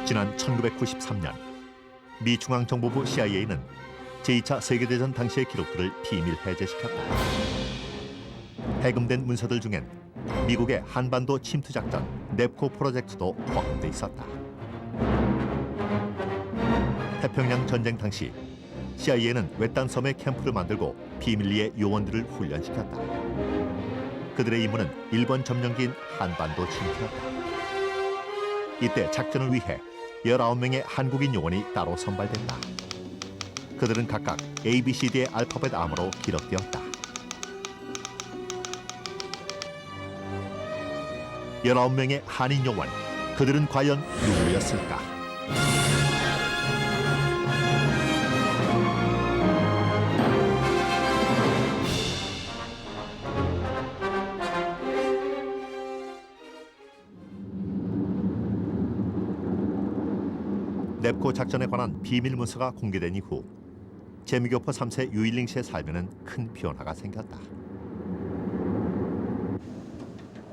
지난 1993년 미 중앙정보부 CIA는 제2차 세계대전 당시의 기록들을 비밀 해제시켰다. 해금된 문서들 중엔 미국의 한반도 침투 작전 넵코 프로젝트도 포함돼 있었다. 태평양 전쟁 당시 CIA는 외딴 섬에 캠프를 만들고 비밀리에 요원들을 훈련시켰다. 그들의 임무는 일본 점령기인 한반도 침투였다. 이때 작전을 위해 19명의 한국인 요원이 따로 선발됐다. 그들은 각각 ABCD의 알파벳 암호로 기록되었다. 19명의 한인 요원, 그들은 과연 누구였을까? 넵코 작전에 관한 비밀 문서가 공개된 이후 재미교포 3세 유일링 씨의 삶에는 큰 변화가 생겼다.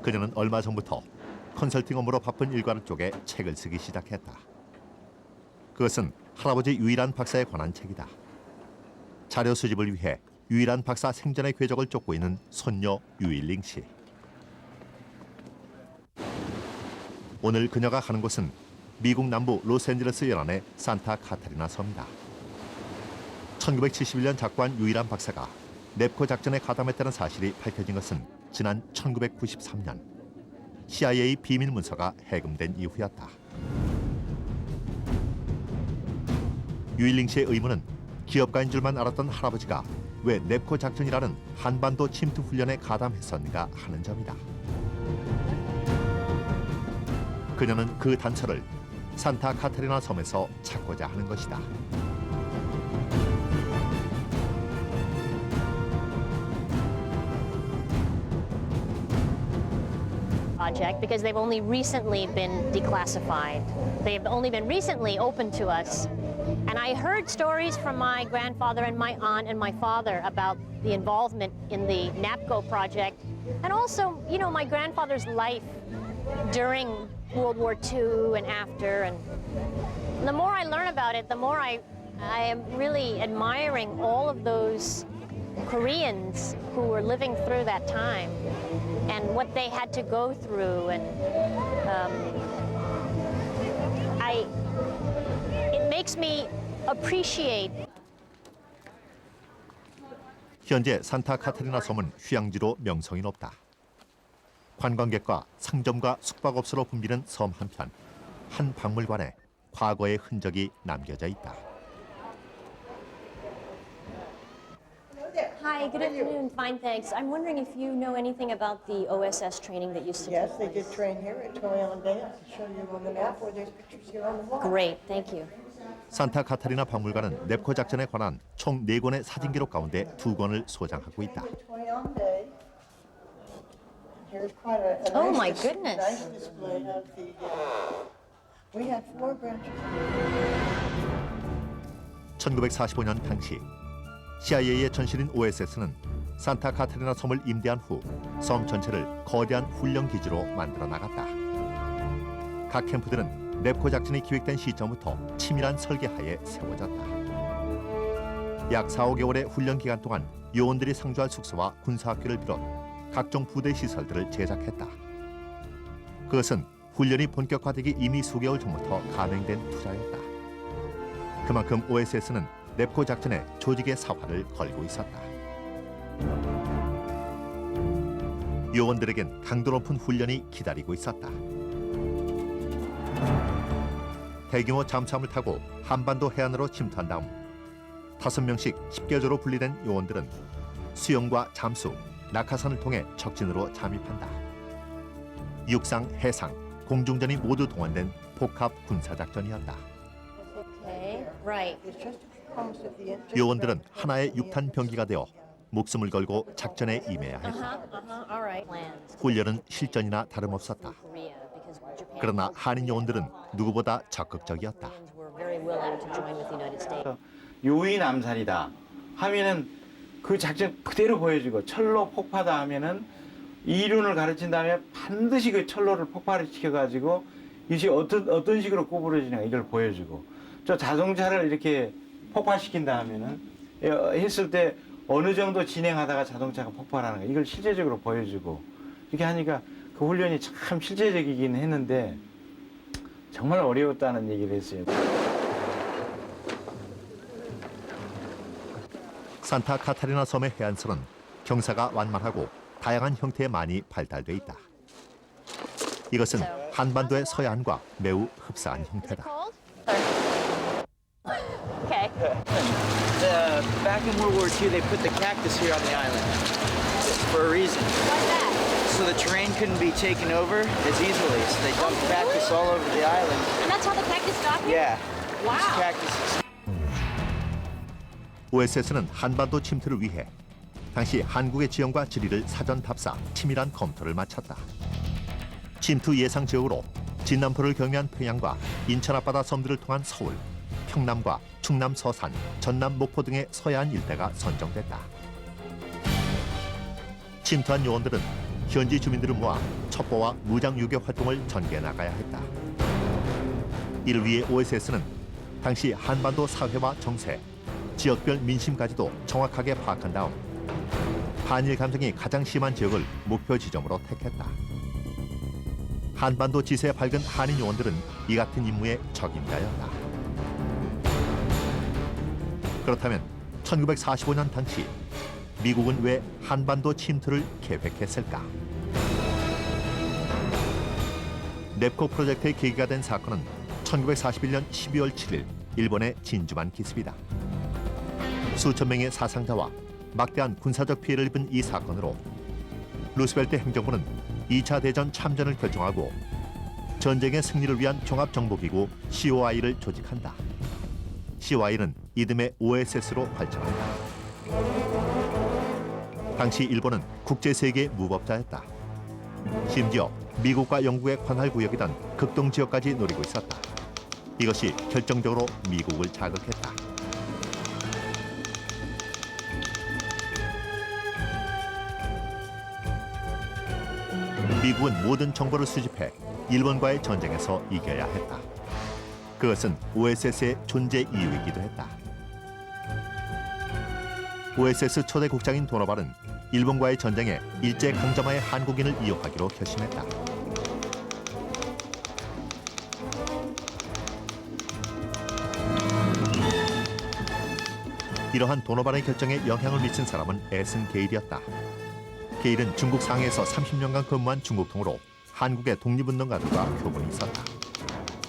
그녀는 얼마 전부터 컨설팅 업무로 바쁜 일과를 쪼개 책을 쓰기 시작했다. 그것은 할아버지 유일한 박사에 관한 책이다. 자료 수집을 위해 유일한 박사 생전의 궤적을 쫓고 있는 손녀 유일링 씨. 오늘 그녀가 가는 곳은 미국 남부 로스앤젤레스 연안의 산타 카타리나 섬이다. 1971년 작고한 유일한 박사가 넵코 작전에 가담했다는 사실이 밝혀진 것은 지난 1993년 CIA 비밀 문서가 해금된 이후였다. 유일링 씨의 의문은 기업가인 줄만 알았던 할아버지가 왜 넵코 작전이라는 한반도 침투 훈련에 가담했었는가 하는 점이다. 그녀는 그 단서를 산타 카타리나 섬에서 찾고자 하는 것이다. Project because they've only recently been declassified. They've only been recently open to us. And I heard stories from my grandfather and my aunt and my father about the involvement in the NAPCO project. And also, you know, my grandfather's life during World War II and after. And the more I learn about it, the more I am really admiring all of those Koreans who were living through that time and what they had to go through. And it makes me appreciate. 현재 산타 카타리나 섬은 휴양지로 명성이 높다. 관광객과 상점과 숙박업소로 붐비는 섬 한편, 한 박물관에 과거의 흔적이 남겨져 있다. Hi, good afternoon. Fine, thanks. I'm wondering if you know anything about the OSS training that used to take Yes, they did place. train here at Toyon Bay. I can show you on the map where there's pictures here on the wall. Great, thank you. 산타 카타리나 박물관은 넵코 작전에 관한 총 4권의 사진 기록 가운데 2권을 소장하고 있다. Toyon Bay. Here's quite a Oh, nice my goodness. nice display of the. We had 4 branches. 1945년 당시 CIA의 전신인 OSS는 산타 카타리나 섬을 임대한 후 섬 전체를 거대한 훈련 기지로 만들어 나갔다. 각 캠프들은 넵코 작전이 기획된 시점부터 치밀한 설계하에 세워졌다. 약 4, 5개월의 훈련 기간 동안 요원들이 상주할 숙소와 군사학교를 비롯 각종 부대 시설들을 제작했다. 그것은 훈련이 본격화되기 이미 수개월 전부터 감행된 투자였다. 그만큼 OSS는 넵코 작전에 조직의 사활을 걸고 있었다. 요원들에겐 강도 높은 훈련이 기다리고 있었다. 대규모 잠수함을 타고 한반도 해안으로 침투한 다음 5명씩 10개조로 분리된 요원들은 수영과 잠수, 낙하산을 통해 적진으로 잠입한다. 육상, 해상, 공중전이 모두 동원된 복합 군사작전이었다. Okay, right. It's just across at the end. 요원들은 하나의 육탄 병기가 되어 목숨을 걸고 작전에 임해야 했다. All right. Plans. 훈련은 실전이나 다름없었다. Korea, because Japan 그러나 한인 요원들은 누구보다 적극적이었다. were very willing to join with the United States. 요인 암살이다 하면은 그 작전 그대로 보여주고 철로 폭파다 하면은 이륜을 가르친 다음에 반드시 그 철로를 폭발을 시켜가지고 이것이 어떤 식으로 구부러지냐 이걸 보여주고 저 자동차를 이렇게 폭발시킨다 하면은 했을 때 어느 정도 진행하다가 자동차가 폭발하는 거 이걸 실제적으로 보여주고 이렇게 하니까 그 훈련이 참 실제적이긴 했는데 정말 어려웠다는 얘기를 했어요. 산타 카타리나 섬의 해안선은 경사가 완만하고 다양한 형태에 많이 발달돼 있다. 이것은 한반도의 서해안과 매우 흡사한 형태다. Okay. Back in World War II, they put the cactus here on the island for a reason. What's that? So the terrain couldn't be taken over as easily. So they dumped cactus all over the island. And that's how the cactus got here? Yeah. Wow. These cactuses. OSS는 한반도 침투를 위해 당시 한국의 지형과 지리를 사전 답사, 치밀한 검토를 마쳤다. 침투 예상 지역으로 진남포를 경유한 평양과 인천 앞바다 섬들을 통한 서울, 평남과 충남 서산, 전남 목포 등의 서해안 일대가 선정됐다. 침투한 요원들은 현지 주민들을 모아 첩보와 무장 유교 활동을 전개해 나가야 했다. 이를 위해 OSS는 당시 한반도 사회와 정세, 지역별 민심까지도 정확하게 파악한 다음 반일 감정이 가장 심한 지역을 목표 지점으로 택했다. 한반도 지세에 밝은 한인 요원들은 이 같은 임무의 적임자였다. 그렇다면 1945년 당시 미국은 왜 한반도 침투를 계획했을까? 넵코 프로젝트의 계기가 된 사건은 1941년 12월 7일 일본의 진주만 기습이다. 수천 명의 사상자와 막대한 군사적 피해를 입은 이 사건으로 루스벨트 행정부는 2차 대전 참전을 결정하고 전쟁의 승리를 위한 종합정보기구 COI를 조직한다. COI는 이듬해 OSS로 발전한다. 당시 일본은 국제세계 무법자였다. 심지어 미국과 영국의 관할 구역이던 극동 지역까지 노리고 있었다. 이것이 결정적으로 미국을 자극했다. 미국은 모든 정보를 수집해 일본과의 전쟁에서 이겨야 했다. 그것은 OSS의 존재 이유이기도 했다. OSS 초대 국장인 도노발은 일본과의 전쟁에 일제 강점하에 한국인을 이용하기로 결심했다. 이러한 도노발의 결정에 영향을 미친 사람은 에슨 게일이었다. 게일은 중국 상해에서 30년간 근무한 중국통으로 한국의 독립운동가들과 교분이 있었다.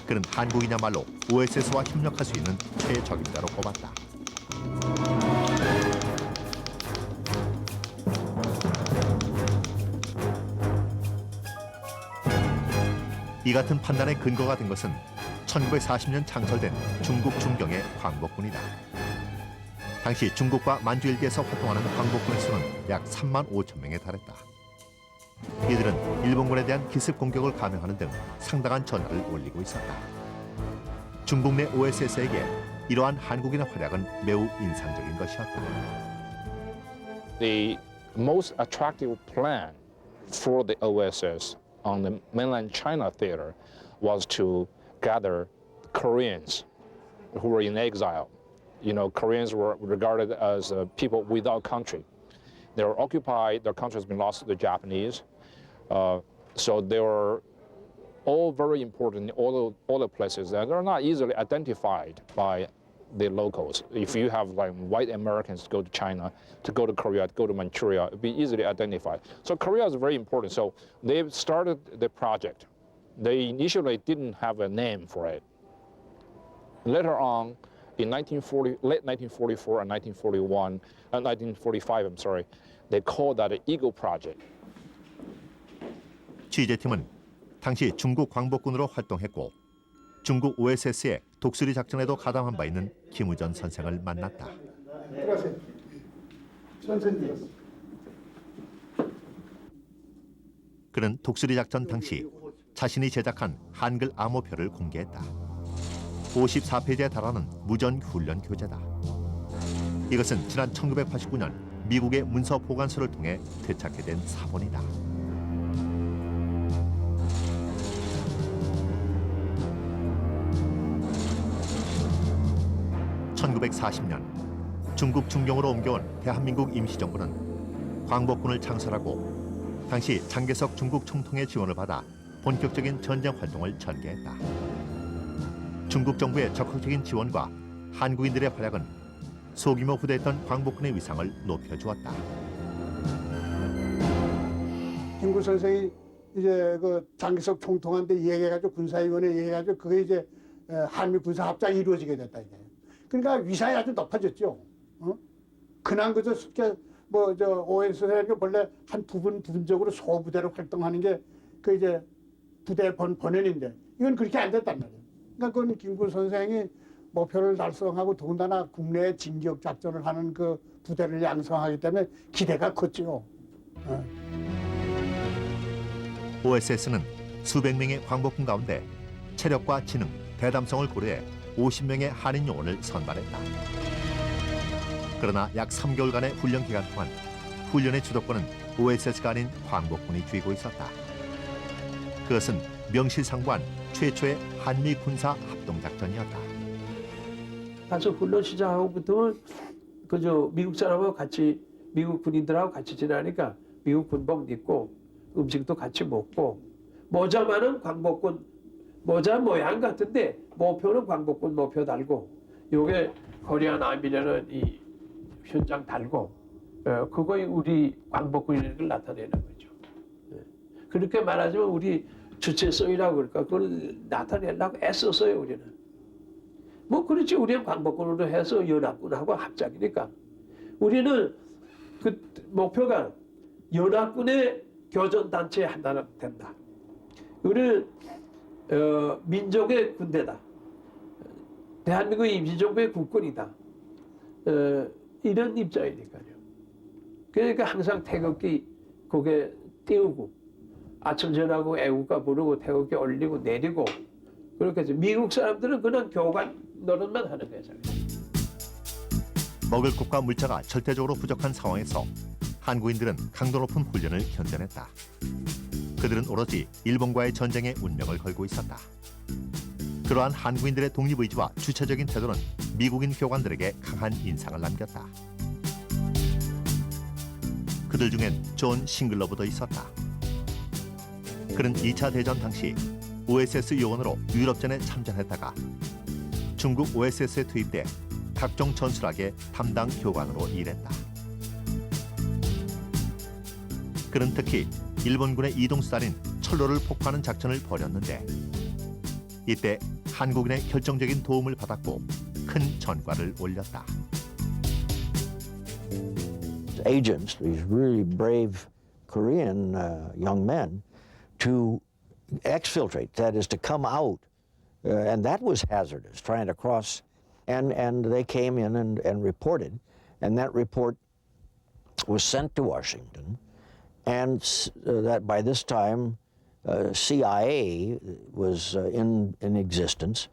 그는 한국이냐말로 OSS와 협력할 수 있는 최적임자로 꼽았다. 이 같은 판단의 근거가 된 것은 1940년 창설된 중국 중경의 광복군이다. 당시 중국과 만주 일대에서 활동하는 광복군의 수는 약 3만 5천 명에 달했다. 이들은 일본군에 대한 기습 공격을 감행하는 등 상당한 전화를 올리고 있었다. 중국 내 OSS에게 이러한 한국인의 활약은 매우 인상적인 것이었다. The most attractive plan for the OSS on the mainland China theater was to gather Koreans who were in exile. You know, Koreans were regarded as people without country. They were occupied, their country has been lost to the Japanese. So they were all very important in all the places, and they're not easily identified by the locals. If you have like white Americans go to China, to go to Korea, to go to Manchuria, it'd be easily identified. So Korea is very important. So they started the project. They initially didn't have a name for it. Later on, in late 1944 and 1945, I'm sorry, they called that the Eagle Project. 취재팀은 당시 중국 광복군으로 활동했고 중국 OSS의 독수리 작전에도 가담한 바 있는 김우전 선생을 만났다. 그는 독수리 작전 당시 자신이 제작한 한글 암호표를 공개했다. 54페이지에 달하는 무전 훈련 교재다. 이것은 지난 1989년 미국의 문서 보관소를 통해 되찾게 된 사본이다. 1940년 중국 중경으로 옮겨온 대한민국 임시정부는 광복군을 창설하고 당시 장개석 중국 총통의 지원을 받아 본격적인 전쟁 활동을 전개했다. 중국 정부의 적극적인 지원과 한국인들의 활약은 소규모 후대했던 광복군의 위상을 높여주었다. 김구 선생이 이제 그 장기석 총통한테 얘기해가지고 군사위원회 얘기해가지고 그게 이제 한미 군사합작이 이루어지게 됐다 이게. 그러니까 위상이 아주 높아졌죠. 그냥 그저 쉽게 뭐저 OS가 원래 한 부분적으로 소부대로 활동하는 게 그 이제 부대 번연인데 이건 그렇게 안 됐단 말이에요. 그러니까 그건 김구 선생이 목표를 달성하고 더군다나 국내에 진격 작전을 하는 그 부대를 양성하기 때문에 기대가 컸죠. OSS는 수백 명의 광복군 가운데 체력과 지능, 대담성을 고려해 50명의 한인 요원을 선발했다. 그러나 약 3개월간의 훈련 기간 동안 훈련의 주도권은 OSS가 아닌 광복군이 쥐고 있었다. 그것은 명실상부한 최초의 한미 군사 합동작전이었다. 가서 훈련 시작하고부터는 그저 미국 사람하고 같이 미국 군인들하고 같이 지내니까 미국 군복 입고 음식도 같이 먹고 모자만은 광복군 모자 모양 같은데 모표는 광복군 모표 달고 요게 코리안 아미라는 이 현장 달고 그거이 우리 광복군이라는 걸 나타내는 거죠. 그렇게 말하자면 우리 주체성이라고 그럴까 그걸 나타내려고 애썼어요 우리는. 뭐 그렇지 우리는 광복군으로 해서 연합군하고 합작이니까 우리는 그 목표가 연합군의 교전단체 하나가 된다. 우리는 민족의 군대다. 대한민국의 임시정부의 국군이다. 이런 입장이니까요. 그러니까 항상 태극기 고개 띄우고 아침 전하고 애국가 부르고 태극기 올리고 내리고 그렇게 해서 미국 사람들은 그냥 교관 노릇만 하는 거예요. 먹을 것과 물자가 절대적으로 부족한 상황에서 한국인들은 강도 높은 훈련을 견뎌냈다. 그들은 오로지 일본과의 전쟁에 운명을 걸고 있었다. 그러한 한국인들의 독립의지와 주체적인 태도는 미국인 교관들에게 강한 인상을 남겼다. 그들 중엔 존 싱글러브도 있었다. 그는 2차 대전 당시 OSS 요원으로 유럽전에 참전했다가 중국 OSS에 투입돼 각종 전술학의 담당 교관으로 일했다. 그는 특히 일본군의 이동수단인 철로를 폭파하는 작전을 벌였는데 이때 한국인의 결정적인 도움을 받았고 큰 전과를 올렸다. Agents, these really brave Korean young men, to exfiltrate, that is to come out, and that was hazardous, trying to cross, and they came in and reported, and that report was sent to Washington, and that by this time CIA was in existence,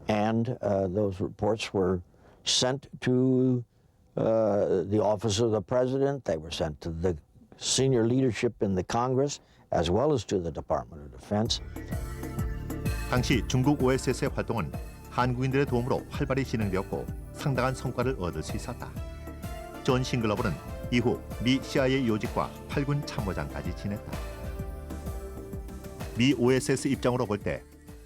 and those reports were sent to the office of the president. They were sent to the senior leadership in the Congress, as well as to the Department of Defense. 당시 중국 OSS의 활동은 한국인들의 도움으로 활발히 진행되었고 상당한 성과를 얻을 수 있었다. 존 싱글러브는 이후 미 CIA 요직과 8군 참모장까지 지냈다. 미 OSS 입장으로 볼 때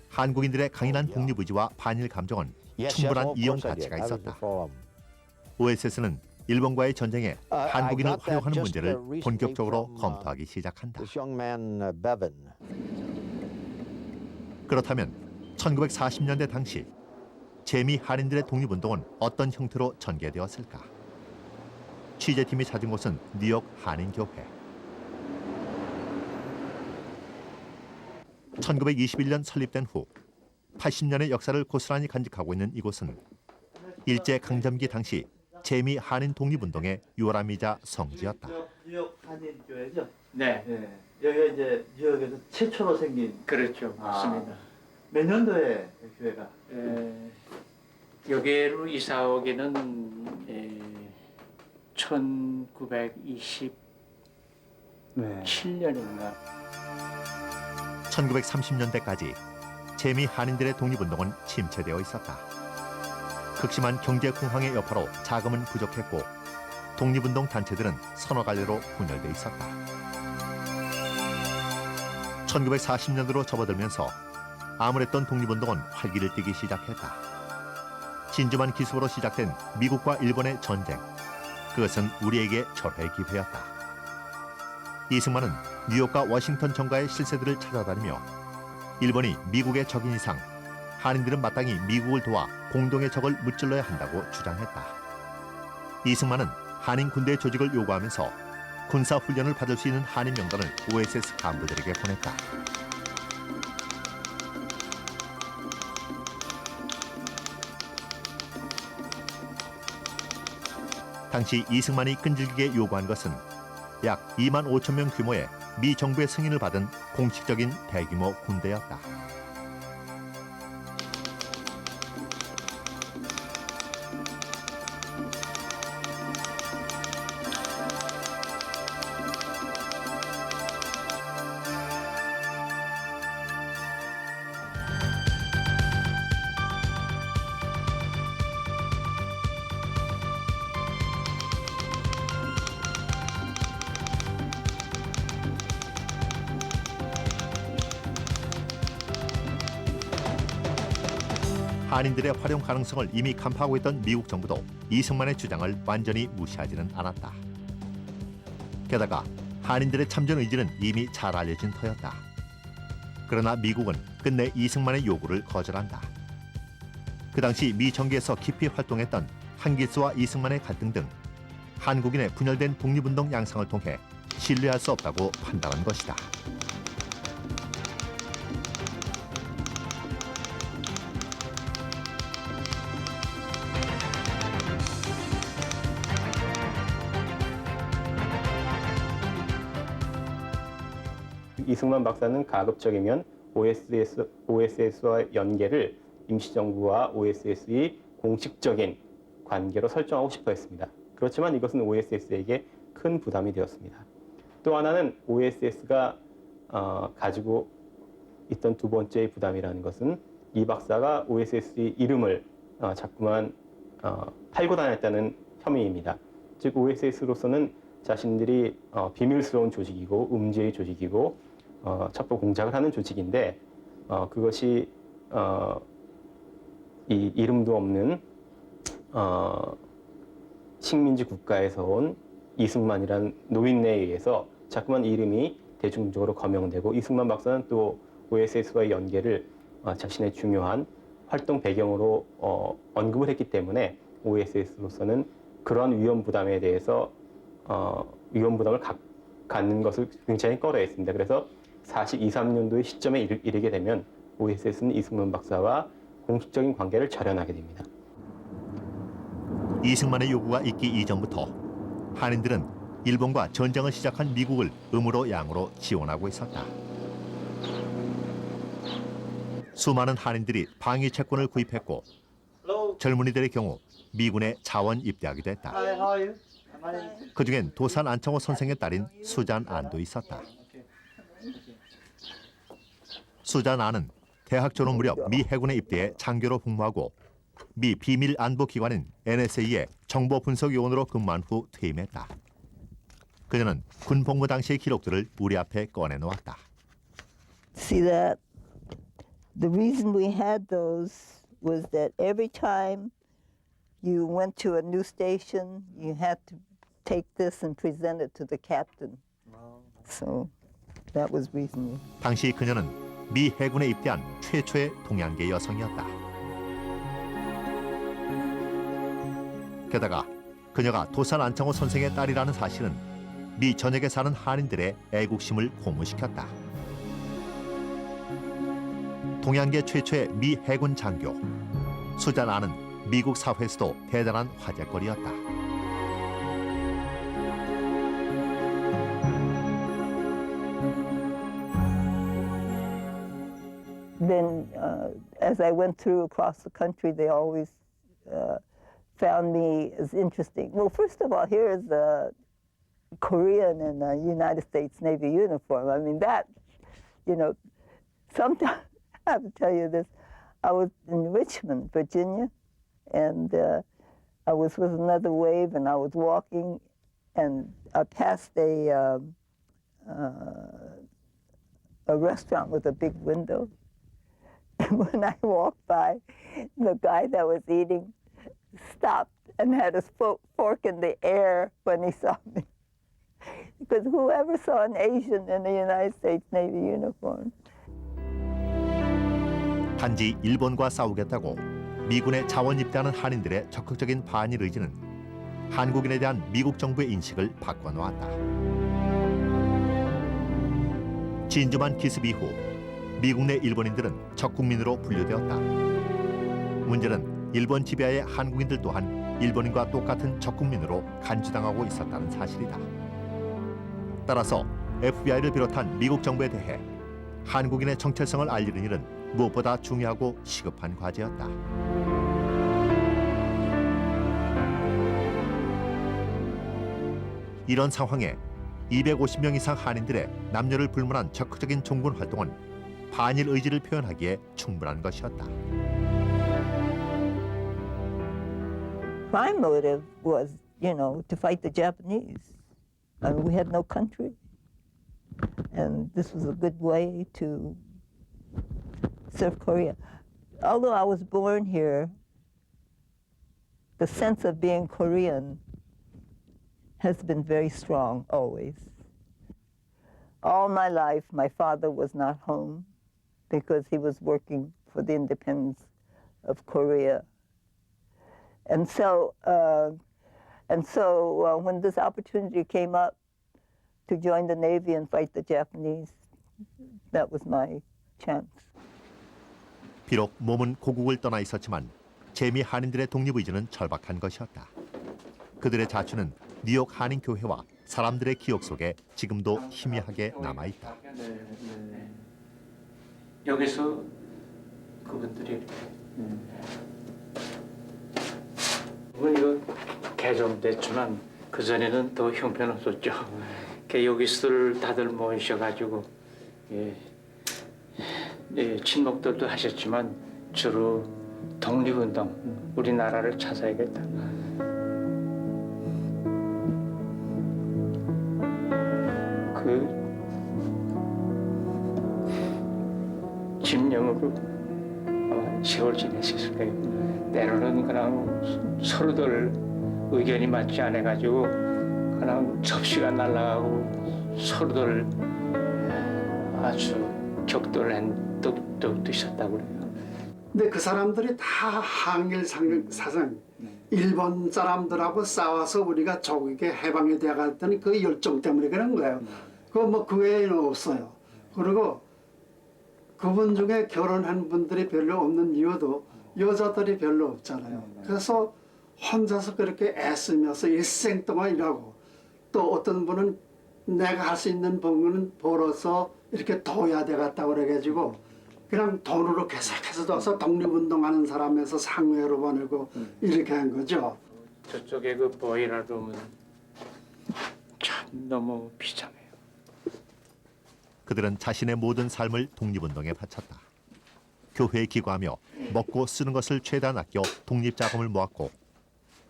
한국인들의 강인한 독립의지와 반일 감정은 충분한 이용 가치가 있었다. OSS는 일본과의 전쟁에 한국인을 활용하는 문제를 본격적으로 검토하기 시작한다. 그렇다면 1940년대 당시 재미 한인들의 독립운동은 어떤 형태로 전개되었을까? 취재팀이 찾은 곳은 뉴욕 한인교회. 1921년 설립된 후 80년의 역사를 고스란히 간직하고 있는 이곳은 일제 강점기 당시 재미 한인 독립운동의 요람이자 성지였다. 뉴욕 한인교회죠? 네. 네. 여기가 이제 뉴욕에서 최초로 생긴. 그렇죠. 맞습니다. 몇 년도에 교회가? 여기로 이사 오기는 1927년인가. 1930년대까지 재미 한인들의 독립운동은 침체되어 있었다. 극심한 경제 공황의 여파로 자금은 부족했고 독립운동 단체들은 서너 갈래로 분열돼 있었다. 1940년대로 접어들면서 아무랬던 독립운동은 활기를 띠기 시작했다. 진주만 기습으로 시작된 미국과 일본의 전쟁, 그것은 우리에게 절호의 기회였다. 이승만은 뉴욕과 워싱턴 정가의 실세들을 찾아다니며 일본이 미국의 적인 이상 한인들은 마땅히 미국을 도와 공동의 적을 무찔러야 한다고 주장했다. 이승만은 한인 군대 조직을 요구하면서 군사 훈련을 받을 수 있는 한인 명단을 OSS 간부들에게 보냈다. 당시 이승만이 끈질기게 요구한 것은 약 2만 5천 명 규모의 미 정부의 승인을 받은 공식적인 대규모 군대였다. 한인들의 활용 가능성을 이미 간파하고 있던 미국 정부도 이승만의 주장을 완전히 무시하지는 않았다. 게다가 한인들의 참전 의지는 이미 잘 알려진 터였다. 그러나 미국은 끝내 이승만의 요구를 거절한다. 그 당시 미 정계에서 깊이 활동했던 한기수와 이승만의 갈등 등 한국인의 분열된 독립운동 양상을 통해 신뢰할 수 없다고 판단한 것이다. 이승만 박사는 가급적이면 OSS와 연계를 임시정부와 OSS의 공식적인 관계로 설정하고 싶어 했습니다. 그렇지만 이것은 OSS에게 큰 부담이 되었습니다. 또 하나는 OSS가 가지고 있던 두 번째의 부담이라는 것은 이 박사가 OSS의 이름을 자꾸만 팔고 다녔다는 혐의입니다. 즉 OSS로서는 자신들이 비밀스러운 조직이고 음지의 조직이고 첩보 공작을 하는 조직인데 그것이 이 이름도 없는 식민지 국가에서 온 이승만이라는 노인네에 의해서 자꾸만 이름이 대중적으로 거명되고 이승만 박사는 또 OSS와의 연계를 자신의 중요한 활동 배경으로 언급을 했기 때문에 OSS로서는 그러한 위험 부담에 대해서 위험 부담을 갖는 것을 굉장히 꺼려했습니다. 그래서 42, 3년도의 시점에 이르게 되면 OSS는 이승만 박사와 공식적인 관계를 절연하게 됩니다. 이승만의 요구가 있기 이전부터 한인들은 일본과 전쟁을 시작한 미국을 음으로 양으로 지원하고 있었다. 수많은 한인들이 방위 채권을 구입했고 젊은이들의 경우 미군에 자원 입대하기도 했다. 그중엔 도산 안창호 선생의 딸인 수잔 안도 있었다. 수잔 안은 대학 졸업 무렵 미 해군에 입대해 장교로 복무하고 미 비밀 안보 기관인 NSA의 정보 분석 요원으로 근무한 후 퇴임했다. 그녀는 군 복무 당시의 기록들을 우리 앞에 꺼내놓았다. See that the reason we had those was that every time you went to a new station, you had to take this and present it to the captain. So that was reasonable. 당시 그녀는 미 해군에 입대한 최초의 동양계 여성이었다. 게다가 그녀가 도산 안창호 선생의 딸이라는 사실은 미 전역에 사는 한인들의 애국심을 고무시켰다. 동양계 최초의 미 해군 장교 수잔 안은 미국 사회에서도 대단한 화제거리였다. Then, as I went through across the country, they always found me as interesting. Well, first of all, here's a Korean in a United States Navy uniform. I mean, that, you know, sometimes I have to tell you this. I was in Richmond, Virginia, and I was with another wave, and I was walking, and I passed a restaurant with a big window. And when I walked by, the guy that was eating stopped and had his fork in the air when he saw me. Because whoever saw an Asian in a United States Navy uniform? 단지 일본과 싸우겠다고 미군에 자원 입대하는 한인들의 적극적인 반일 의지는 한국인에 대한 미국 정부의 인식을 바꿔놓았다. 진주만 기습 이후 미국 내 일본인들은 적국민으로 분류되었다. 문제는 일본 지배하의 한국인들 또한 일본인과 똑같은 적국민으로 간주당하고 있었다는 사실이다. 따라서 FBI를 비롯한 미국 정부에 대해 한국인의 정체성을 알리는 일은 무엇보다 중요하고 시급한 과제였다. 이런 상황에 250명 이상 한인들의 남녀를 불문한 적극적인 종군 활동은 반일 의지를 표현하기에 충분한 것이었다. My motive was, to fight the Japanese. I mean, we had no country. And this was a good way to serve Korea. Although I was born here, the sense of being Korean has been very strong always. All my life, my father was not home because he was working for the independence of Korea. And so when this opportunity came up to join the Navy and fight the Japanese, that was my chance. 비록 몸은 고국을 떠나 있었지만 재미 한인들의 독립의지는 절박한 것이었다. 그들의 자취는 뉴욕 한인교회와 사람들의 기억 속에 지금도 희미하게 남아있다. 여기서 그분들이 이거 개정됐지만 그 전에는 더 형편없었죠. 여기서들 다들 모이셔가지고 친목들도 하셨지만 주로 독립운동, 우리나라를 찾아야겠다. 그 집념으로 세월 지냈을 거예요. 때로는 그냥 서로들 의견이 맞지 않아가지고 그냥 접시가 날아가고 서로들 아주 격돌한 적도 있었다고 그래요. 근데 그 사람들이 다 항일 사상, 일본 사람들하고 싸워서 우리가 조국에 해방이 되어갔더니 그 열정 때문에 그런 거예요. 그 외에는 없어요. 그리고 그분 중에 결혼한 분들이 별로 없는 이유도 여자들이 별로 없잖아요. 그래서 혼자서 그렇게 애쓰면서 일생 동안 일하고 또 어떤 분은 내가 할 수 있는 부분은 벌어서 이렇게 둬야 되겠다고 그래가지고 그냥 돈으로 계속해서 둬서 독립운동하는 사람에서 상회로 보내고 이렇게 한 거죠. 저쪽에 그 보이라룸은 참 너무 비참해요. 그들은 자신의 모든 삶을 독립운동에 바쳤다. 교회에 기거하며 먹고 쓰는 것을 최대한 아껴 독립자금을 모았고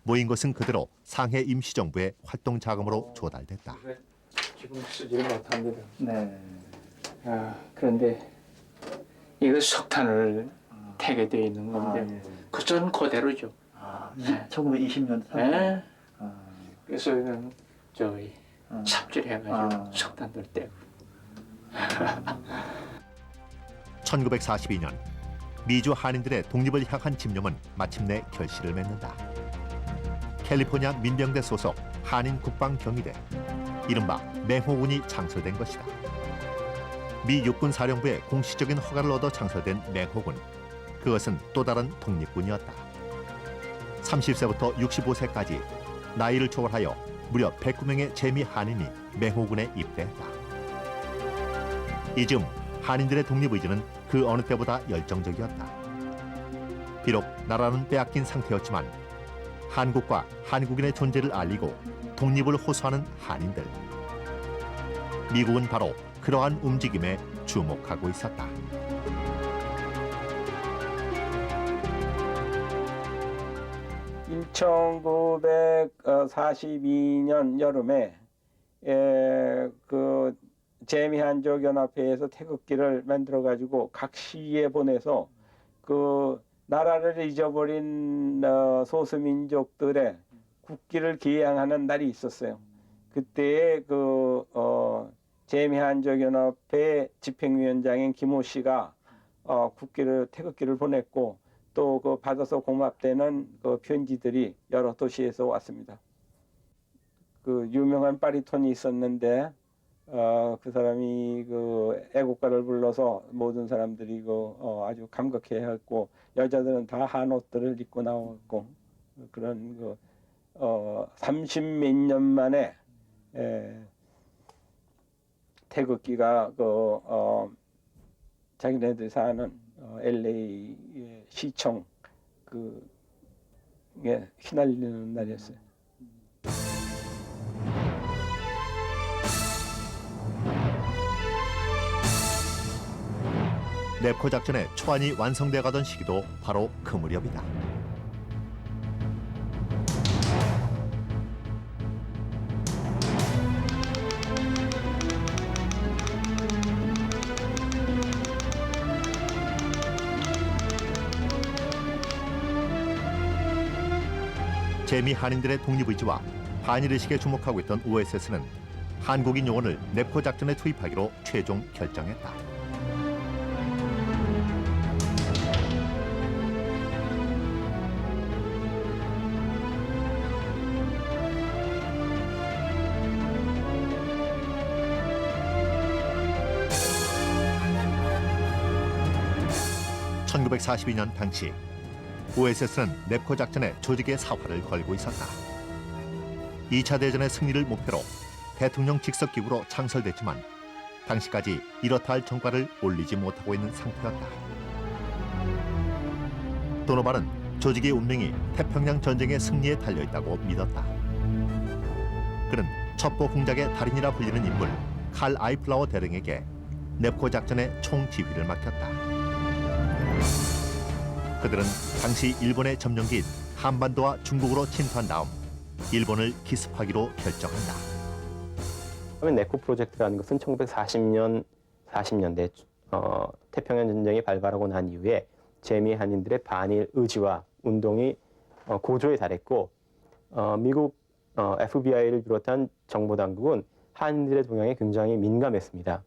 모인 것은 그대로 상해 임시정부의 활동자금으로 조달됐다. 지금 쓰지를 못합니다. 네. 그런데 이거 석탄을 태게 돼 있는 건데 그전 그대로죠. 1920년. 네. 그래서 이건 저희 삽질해가지고 석탄들 떼고. 1942년 미주 한인들의 독립을 향한 집념은 마침내 결실을 맺는다. 캘리포니아 민병대 소속 한인 국방경위대, 이른바 맹호군이 창설된 것이다. 미 육군 사령부의 공식적인 허가를 얻어 창설된 맹호군, 그것은 또 다른 독립군이었다. 30세부터 65세까지 나이를 초월하여 무려 109명의 재미 한인이 맹호군에 입대했다. 이즈음 한인들의 독립의지는 그 어느 때보다 열정적이었다. 비록 나라는 빼앗긴 상태였지만 한국과 한국인의 존재를 알리고 독립을 호소하는 한인들. 미국은 바로 그러한 움직임에 주목하고 있었다. 1942년 여름에 그 재미한족연합회에서 태극기를 만들어 가지고 각 시에 보내서 그 나라를 잊어버린 소수민족들의 국기를 개양하는 날이 있었어요. 그때에 그 재미한족연합회 집행위원장인 김호 씨가 태극기를 보냈고 또 그 받아서 고맙다는 그 편지들이 여러 도시에서 왔습니다. 그 유명한 바리톤이 있었는데 그 사람이 그 애국가를 불러서 모든 사람들이 아주 감격해했고 여자들은 다 한옷들을 입고 나왔고 그런 30몇 년 만에 태극기가 자기네들이 사는 LA 시청 휘날리는 날이었어요. 넵코 작전의 초안이 완성돼 가던 시기도 바로 그 무렵이다. 재미 한인들의 독립의지와 한일의식에 주목하고 있던 OSS는 한국인 요원을 넵코 작전에 투입하기로 최종 결정했다. (1942년) 당시 OSS는 넵코 작전의 조직의 사활을 걸고 있었다. 2차 대전의 승리를 목표로 대통령 직속기구로 창설됐지만 당시까지 이렇다 할 성과를 올리지 못하고 있는 상태였다. 도노반은 조직의 운명이 태평양 전쟁의 승리에 달려있다고 믿었다. 그는 첩보 공작의 달인이라 불리는 인물 칼 아이플라워 대령에게 넵코 작전의 총지휘를 맡겼다. 그들은 당시 일본의 점령기인 한반도와 중국으로 침투한 다음 일본을 기습하기로 결정한다. 네코 프로젝트라는 것은 1940년대 태평양 전쟁이 발발하고 난 이후에 재미 한인들의 반일 의지와 운동이 고조에 달했고 미국 FBI를 비롯한 정보 당국은 한인들의 동향에 굉장히 민감했습니다.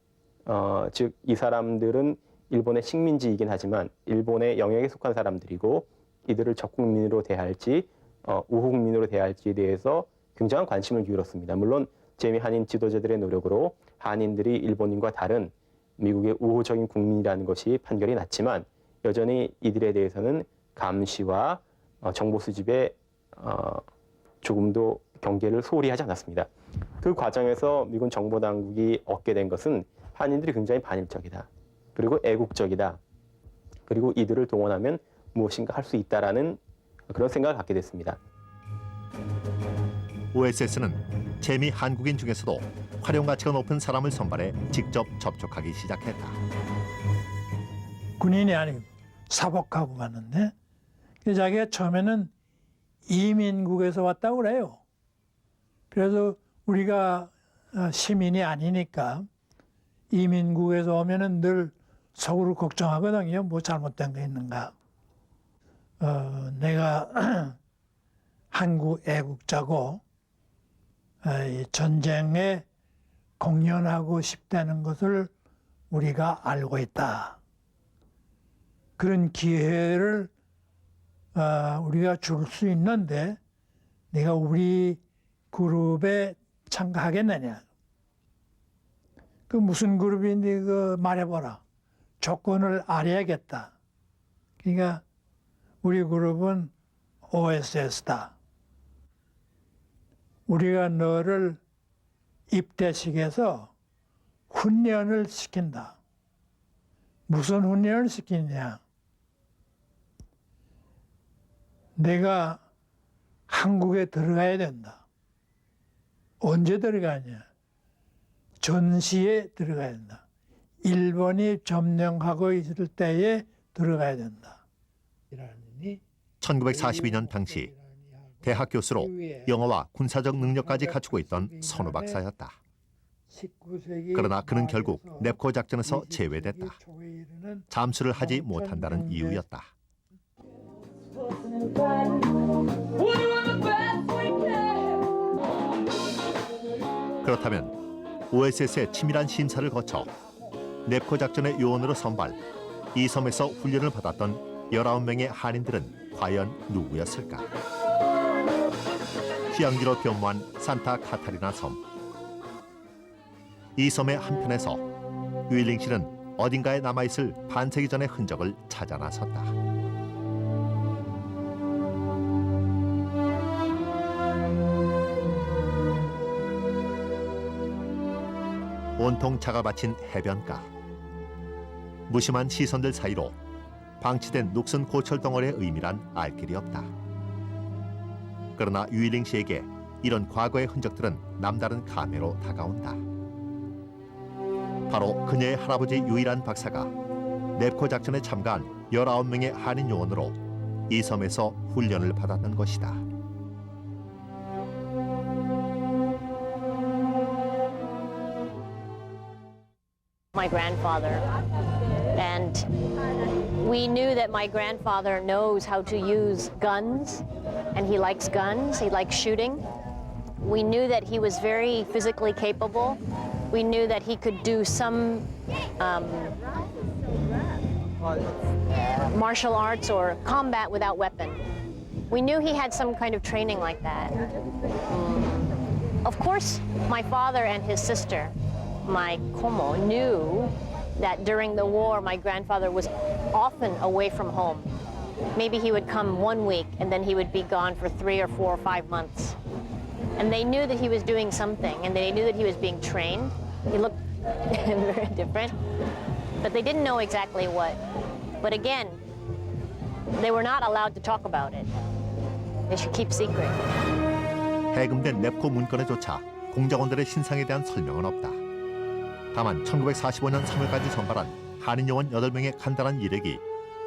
즉 이 사람들은 일본의 식민지이긴 하지만 일본의 영역에 속한 사람들이고 이들을 적국민으로 대할지 우국민으로 대할지에 대해서 굉장한 관심을 기울였습니다. 물론 재미 한인 지도자들의 노력으로 한인들이 일본인과 다른 미국의 우호적인 국민이라는 것이 판결이 났지만 여전히 이들에 대해서는 감시와 정보 수집에 조금도 경계를 소홀히 하지 않았습니다. 그 과정에서 미군 정보 당국이 얻게 된 것은 한인들이 굉장히 반일적이다. 그리고 애국적이다. 그리고 이들을 동원하면 무엇인가 할 수 있다라는 그런 생각을 갖게 됐습니다. OSS는 재미 한국인 중에서도 활용 가치가 높은 사람을 선발해 직접 접촉하기 시작했다. 군인이 아니고 사복하고 갔는데 자기가 처음에는 이민국에서 왔다고 그래요. 그래서 우리가 시민이 아니니까 이민국에서 오면은 늘 속으로 걱정하거든요. 뭐 잘못된 게 있는가. 내가 한국 애국자고 이 전쟁에 공연하고 싶다는 것을 우리가 알고 있다. 그런 기회를 우리가 줄 수 있는데 내가 우리 그룹에 참가하겠느냐. 그 무슨 그룹인지 그 말해보라. 조건을 알아야겠다. 그러니까 우리 그룹은 OSS다. 우리가 너를 입대식에서 훈련을 시킨다. 무슨 훈련을 시키냐? 내가 한국에 들어가야 된다. 언제 들어가냐? 전시에 들어가야 된다. 일본이 점령하고 있을 때에 들어가야 된다. 1942년 당시 대학 교수로 영어와 군사적 능력까지 갖추고 있던 선우 박사였다. 19세기 그러나 그는 결국 넵코 작전에서 제외됐다. 잠수를 하지 못한다는 이유였다. 그렇다면 OSS의 치밀한 심사를 거쳐 넵코 작전의 요원으로 선발, 이 섬에서 훈련을 받았던 19명의 한인들은 과연 누구였을까? 휴양지로 변모한 산타 카타리나 섬. 이 섬의 한편에서 유일링 씨는 어딘가에 남아있을 반세기 전의 흔적을 찾아 나섰다. 온통 차가 받친 해변가. 무심한 시선들 사이로 방치된 녹슨 고철 덩어리의 의미란 알 길이 없다. 그러나 유일링 씨에게 이런 과거의 흔적들은 남다른 감회로 다가온다. 바로 그녀의 할아버지 유일한 박사가 넵코 작전에 참가한 19명의 한인 요원으로 이 섬에서 훈련을 받았던 것이다. My grandfather, and we knew that my grandfather knows how to use guns, and he likes guns, he likes shooting. We knew that he was very physically capable. We knew that he could do some martial arts or combat without weapon. We knew he had some kind of training like that. Of course, my father and his sister, my Como, knew that during the war my grandfather was often away from home. Maybe he would come 1 week and then he would be gone for 3 or 4 or 5 months. And they knew that he was doing something, and they knew that he was being trained. He looked very different, but they didn't know exactly what. But again, they were not allowed to talk about it. They should keep secret. 해금된 넵코 문건에조차 공작원들의 신상에 대한 설명은 없다. 다만 1945년 3월까지 선발한 한인 요원 8명의 간단한 이력이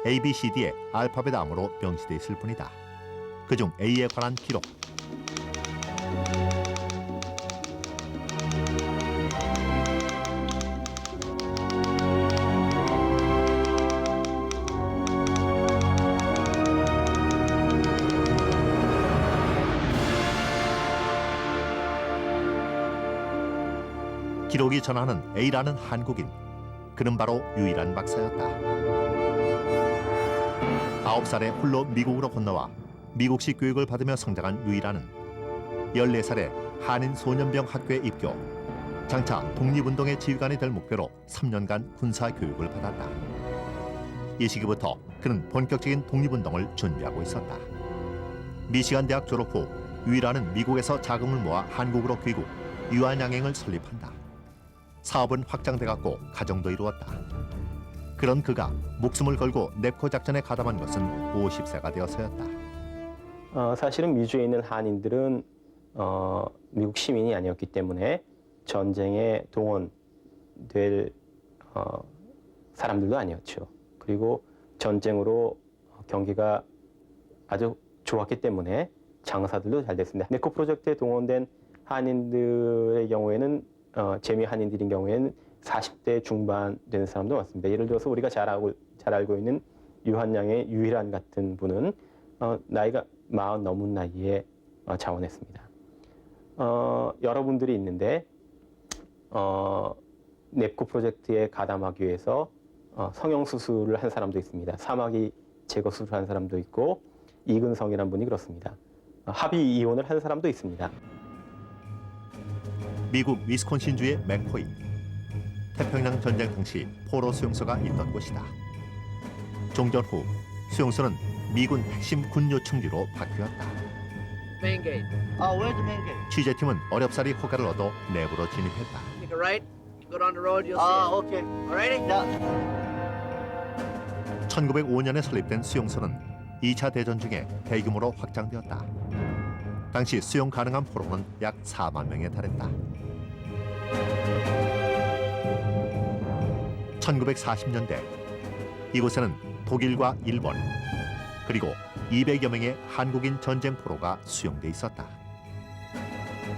ABCD의 알파벳 암으로 명시돼 있을 뿐이다. 그중 A에 관한 기록. 기록이 전하는 A라는 한국인, 그는 바로 유일한 박사였다. 9살에 홀로 미국으로 건너와 미국식 교육을 받으며 성장한 유일한은 14살에 한인 소년병 학교에 입교, 장차 독립운동의 지휘관이 될 목표로 3년간 군사 교육을 받았다. 이 시기부터 그는 본격적인 독립운동을 준비하고 있었다. 미시간 대학 졸업 후 유일한은 미국에서 자금을 모아 한국으로 귀국, 유한양행을 설립한다. 사업은 확장돼갔고 가정도 이루었다. 그런 그가 목숨을 걸고 넵코 작전에 가담한 것은 50세가 되어서였다. 사실은 미주에 있는 한인들은 미국 시민이 아니었기 때문에 전쟁에 동원될 사람들도 아니었죠. 그리고 전쟁으로 경기가 아주 좋았기 때문에 장사들도 잘 됐습니다. 넵코 프로젝트에 동원된 한인들의 경우에는 재미 한인들인 경우에는 40대 중반 되는 사람도 많습니다. 예를 들어서 우리가 잘 알고 있는 유한양의 유일한 같은 분은 나이가 40 넘은 나이에 자원했습니다. 여러분들이 있는데 넵코 프로젝트에 가담하기 위해서 성형수술을 한 사람도 있습니다. 사마귀 제거 수술을 한 사람도 있고 이근성이라는 분이 그렇습니다. 합의 이혼을 한 사람도 있습니다. 미국 위스콘신주의 맥코이. 태평양 전쟁 당시 포로 수용소가 있던 곳이다. 종전 후 수용소는 미군 핵심 군 요충지로 바뀌었다. Main gate. Oh, where's the main gate? 취재팀은 어렵사리 허가를 얻어 내부로 진입했다. Take a right, go down the road, you'll see it. Okay. Alrighty? Yeah. 1905년에 설립된 수용소는 2차 대전 중에 대규모로 확장되었다. 당시 수용 가능한 포로는 약 4만 명에 달했다. 1940년대 이곳에는 독일과 일본, 그리고 200여 명의 한국인 전쟁 포로가 수용돼 있었다.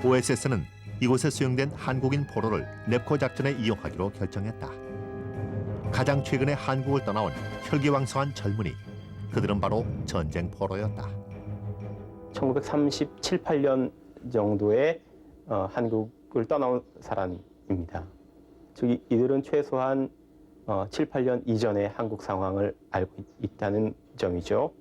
OSS는 이곳에 수용된 한국인 포로를 넵코 작전에 이용하기로 결정했다. 가장 최근에 한국을 떠나온 혈기왕성한 젊은이, 그들은 바로 전쟁 포로였다. 1937, 8년 정도에 한국을 떠나온 사람입니다. 즉 이들은 최소한 7, 8년 이전의 한국 상황을 알고 있다는 점이죠.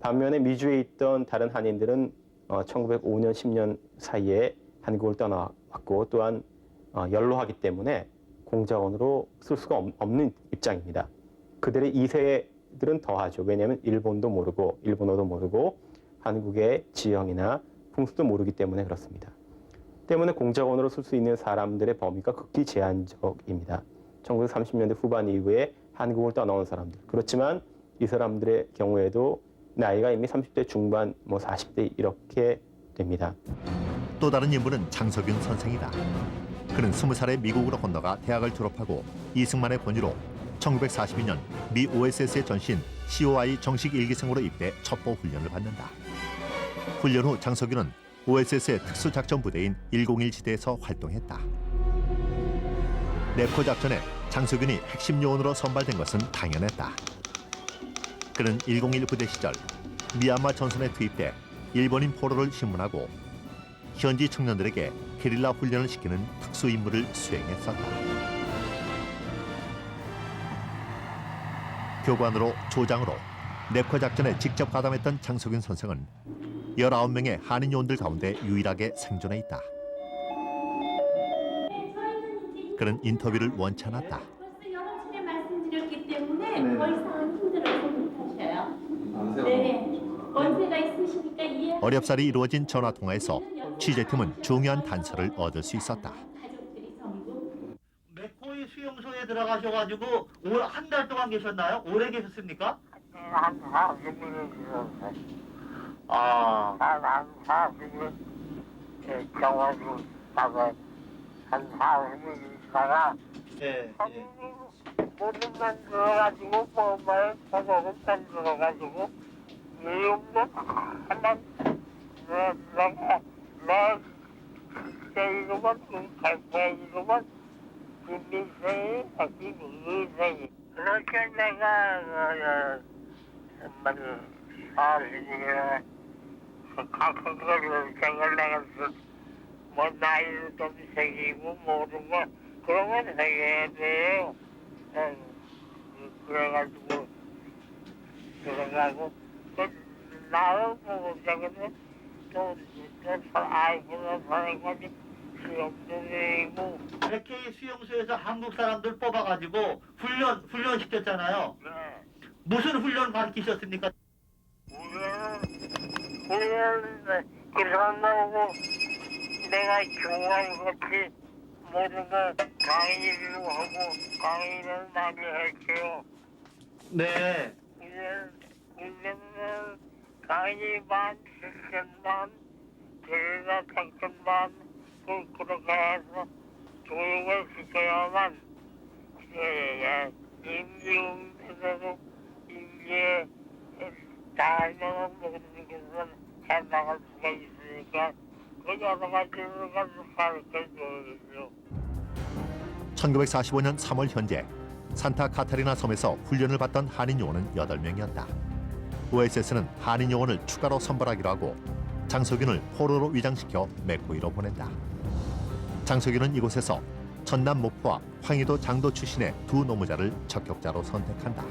반면에 미주에 있던 다른 한인들은 1905년, 10년 사이에 한국을 떠나왔고 또한 연로하기 때문에 공작원으로 쓸 수가 없는 입장입니다. 그들의 2세들은 더하죠. 왜냐하면 일본도 모르고 일본어도 모르고 한국의 지형이나 풍수도 모르기 때문에 그렇습니다. 때문에 공작원으로 쓸 수 있는 사람들의 범위가 극히 제한적입니다. 1930년대 후반 이후에 한국을 떠나온 사람들. 그렇지만 이 사람들의 경우에도 나이가 이미 30대 중반, 40대 이렇게 됩니다. 또 다른 인물은 장석윤 선생이다. 그는 20살에 미국으로 건너가 대학을 졸업하고 이승만의 권유로 1942년 미 OSS의 전신 COI 정식 일기생으로 입대 첩보 훈련을 받는다. 훈련 후 장석윤은 OSS의 특수작전부대인 101 지대에서 활동했다. 넵코 작전에 장석윤이 핵심 요원으로 선발된 것은 당연했다. 그는 101 부대 시절 미얀마 전선에 투입돼 일본인 포로를 신문하고 현지 청년들에게 게릴라 훈련을 시키는 특수 임무를 수행했었다. 교관으로 조장으로 넵코 작전에 직접 가담했던 장석윤 선생은 19명의 한인 요원들 가운데 유일하게 생존해 있다. 그는 인터뷰를 원치 않았다. 벌써 여러 차례 말씀드렸기 때문에 더 이상 힘들어서 못하셔요. 네, 원세가 있으시니까 이해. 어렵사리 이루어진 전화 통화에서 취재팀은 중요한 단서를 얻을 수 있었다. 메코이 수용소에 들어가셔가지고 한 달 동안 계셨나요? 오래 계셨습니까? 한 40일 있었어요. 한 40일 정원으로 다가 한 40일 있다가 모든 만 들어가지고 뭐말 저거를 만들어가지고 이용도 하나 내가 내 이름은 내 이름은 김민생이 김민생이 그렇게 내가 정말 사실이야 가끔 거를 생각을 내가서 뭐 나이를 좀 새기고 모르고 그런 건 해야 돼요. 그래가지고 들어가고 나를 보고 자기는 또 아이고 사람까지 수염도 내고 메코이 수용소에서 한국 사람들 뽑아가지고 훈련 시켰잖아요. 네. 무슨 훈련 가르치셨습니까? 훈련을 일어나고 내가 교관같이 모든 걸 강의를 하고 강의를 많이 했어요. 네. 훈련은 강의반, 실전반, 대외가 작전반 그렇게 해서 교육을 시켜야만 임기응에서도 임기에 잘 먹는 것은 해나갈 수가 있으니까 그 여러 가지를 가르쳐줘야죠. 1945년 3월 현재 산타 카타리나 섬에서 훈련을 받던 한인 요원은 8명이었다. OSS는 한인 요원을 추가로 선발하기로 하고 장석윤을 포로로 위장시켜 메코이로 보낸다. 장석윤은 이곳에서 전남 목포와 황해도 장도 출신의 두 노무자를 적격자로 선택한다.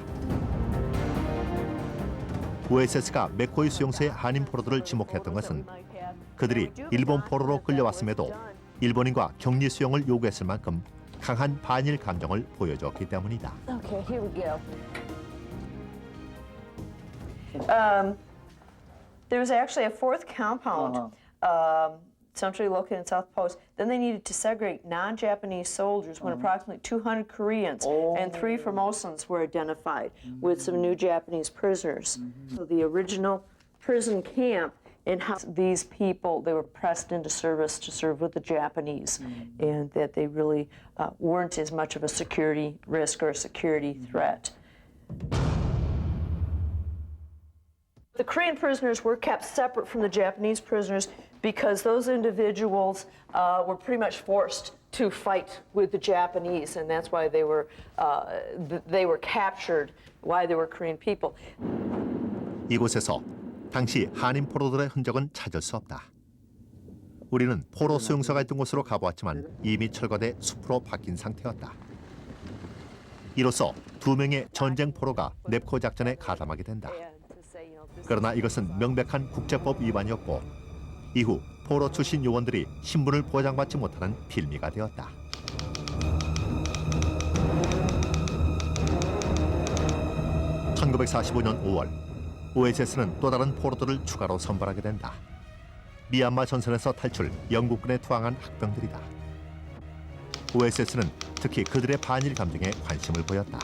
OSS가 메코이 수용소의 한인 포로들을 지목했던 것은 그들이 일본 포로로 끌려왔음에도 일본인과 격리 수용을 요구했을 만큼 강한 반일 감정을 보여줬기 때문이다. Okay, here we go. There was actually a fourth compound, centrally located in South Post. Then they needed to segregate non-Japanese soldiers when approximately 200 Koreans and 3 Formosans were identified with some new Japanese prisoners. So the original prison camp and how these people, they were pressed into service to serve with the Japanese, and that they really weren't as much of a security risk or a security threat. The Korean prisoners were kept separate from the Japanese prisoners because those individuals were pretty much forced to fight with the Japanese, and that's why they were captured, why they were Korean people. 이곳에서 당시 한인 포로들의 흔적은 찾을 수 없다. 우리는 포로 수용소가 있던 곳으로 가보았지만 이미 철거돼 숲으로 바뀐 상태였다. 이로써 2명의 전쟁 포로가 넵코 작전에 가담하게 된다. 그러나 이것은 명백한 국제법 위반이었고 이후 포로 출신 요원들이 신분을 보장받지 못하는 빌미가 되었다. (1945년 5월) OSS는 또 다른 포로들을 추가로 선발하게 된다. 미얀마 전선에서 탈출, 영국군에 투항한 학병들이다. OSS는 특히 그들의 반일 감정에 관심을 보였다.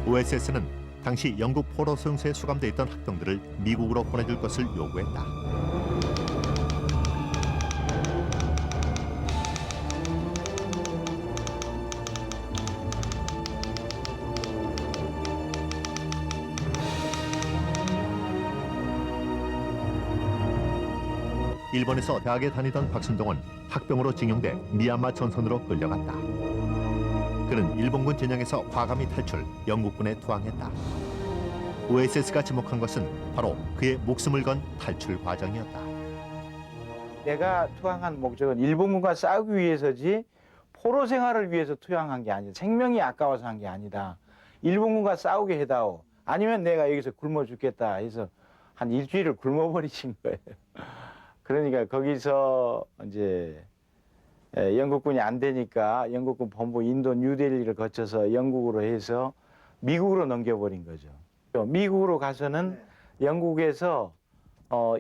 OSS는 당시 영국 포로 수용소에 수감돼 있던 학병들을 미국으로 보내줄 것을 요구했다. 일본에서 대학에 다니던 박순동은 학병으로 징용돼 미얀마 전선으로 끌려갔다. 그는 일본군 진영에서 과감히 탈출, 영국군에 투항했다. OSS가 지목한 것은 바로 그의 목숨을 건 탈출 과정이었다. 내가 투항한 목적은 일본군과 싸우기 위해서지 포로 생활을 위해서 투항한 게 아니다. 생명이 아까워서 한 게 아니다. 일본군과 싸우게 해다오. 아니면 내가 여기서 굶어 죽겠다 해서 한 일주일을 굶어버리신 거예요. 그러니까 거기서 이제 영국군이 안 되니까 영국군 본부 인도 뉴델리를 거쳐서 영국으로 해서 미국으로 넘겨버린 거죠. 미국으로 가서는 영국에서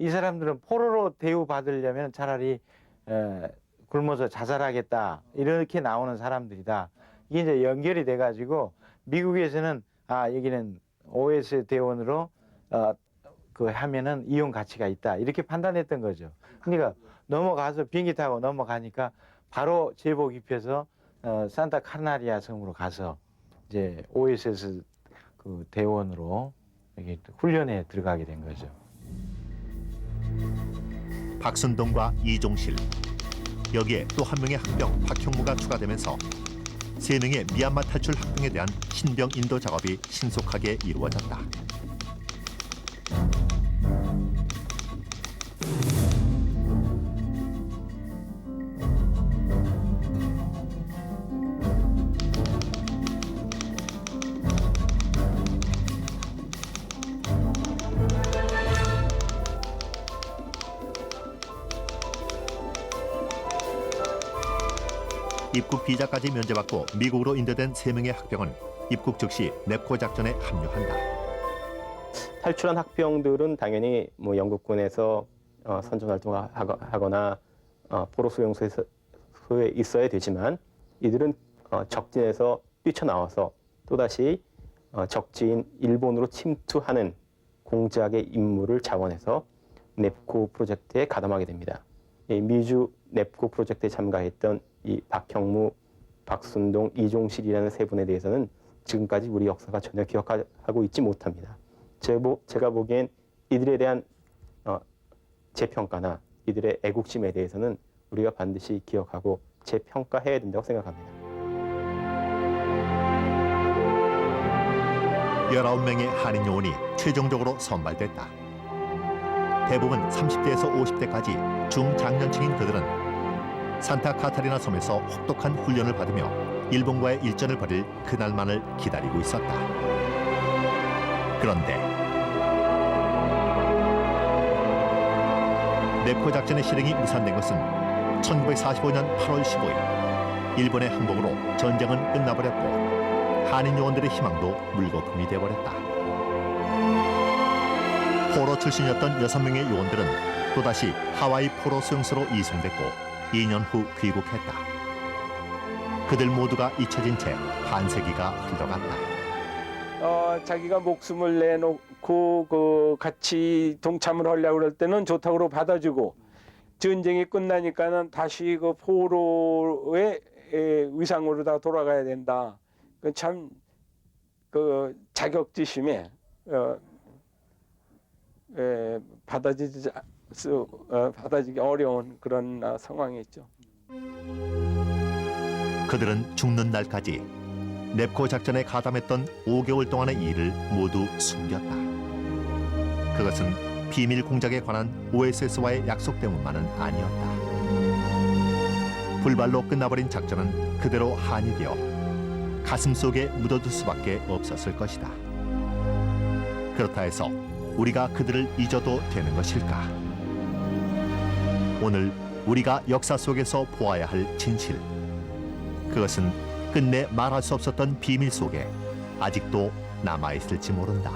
이 사람들은 포로로 대우받으려면 차라리 굶어서 자살하겠다 이렇게 나오는 사람들이다. 이게 이제 연결이 돼가지고 미국에서는 여기는 OS 대원으로 그 하면은 이용 가치가 있다 이렇게 판단했던 거죠. 그러니까 넘어가서 비행기 타고 넘어가니까 바로 제복 입혀서 산타 카나리아 섬으로 가서 이제 OSS 그 대원으로 여기 훈련에 들어가게 된 거죠. 박순동과 이종실, 여기에 또 한 명의 학병 박형무가 추가되면서 3명의 미얀마 탈출 학병에 대한 신병 인도 작업이 신속하게 이루어졌다. 입국 비자까지 면제받고 미국으로 인도된 3명의 학병은 입국 즉시 넵코 작전에 합류한다. 탈출한 학병들은 당연히 뭐 영국군에서 선전 활동을 하거나 포로 수용소에 있어야 되지만 이들은 적진에서 뛰쳐나와서 또다시 적지인 일본으로 침투하는 공작의 임무를 자원해서 넵코 프로젝트에 가담하게 됩니다. 미주 넵코 프로젝트에 참가했던 이 박형무, 박순동, 이종실이라는 3분에 대해서는 지금까지 우리 역사가 전혀 기억하고 있지 못합니다. 제가 보기엔 이들에 대한 재평가나 이들의 애국심에 대해서는 우리가 반드시 기억하고 재평가해야 된다고 생각합니다. 19명의 한인 요원이 최종적으로 선발됐다. 대부분 30대에서 50대까지 중장년층인 그들은 산타 카타리나 섬에서 혹독한 훈련을 받으며 일본과의 일전을 벌일 그날만을 기다리고 있었다. 그런데 넵코 작전의 실행이 무산된 것은 1945년 8월 15일 일본의 항복으로 전쟁은 끝나버렸고 한인 요원들의 희망도 물거품이 되어버렸다. 포로 출신이었던 6명의 요원들은 또다시 하와이 포로 수용소로 이송됐고 2년 후 귀국했다. 그들 모두가 잊혀진 채 반세기가 흘러갔다. 자기가 목숨을 내놓고 같이 동참을 하려고 그럴 때는 좋다고 받아주고 전쟁이 끝나니까는 다시 그 포로의 위상으로 다 돌아가야 된다. 그 참 그 자격지심에 받아들이기 어려운 그런 상황이었죠. 그들은 죽는 날까지 넵코 작전에 가담했던 5개월 동안의 일을 모두 숨겼다. 그것은 비밀 공작에 관한 OSS와의 약속 때문만은 아니었다. 불발로 끝나버린 작전은 그대로 한이 되어 가슴 속에 묻어둘 수밖에 없었을 것이다. 그렇다 해서 우리가 그들을 잊어도 되는 것일까? 오늘 우리가 역사 속에서 보아야 할 진실, 그것은 끝내 말할 수 없었던 비밀 속에 아직도 남아있을지 모른다.